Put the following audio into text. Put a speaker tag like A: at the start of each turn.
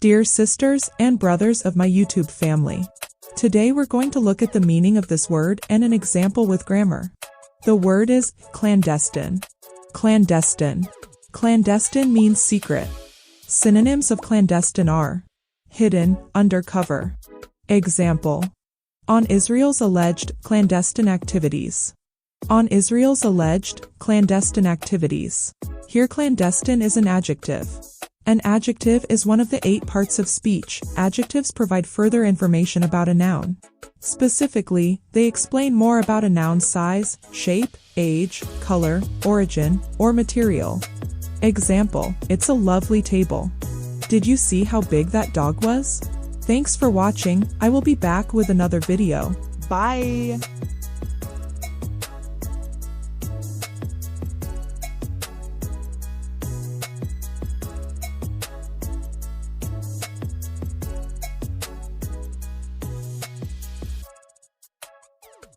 A: Dear sisters and brothers of my YouTube family, today we're going to look at the meaning of this word and an example with grammar. The word is clandestine. Clandestine. Clandestine means secret. Synonyms of clandestine are hidden, undercover. Example: on Israel's alleged clandestine activities. On Israel's alleged clandestine activities. Here clandestine is an adjective. An adjective is one of the 8 parts of speech. Adjectives provide further information about a noun. Specifically, they explain more about a noun's size, shape, age, color, origin, or material. Example: it's a lovely table. Did you see how big that dog was? Thanks for watching. I will be back with another video. Bye!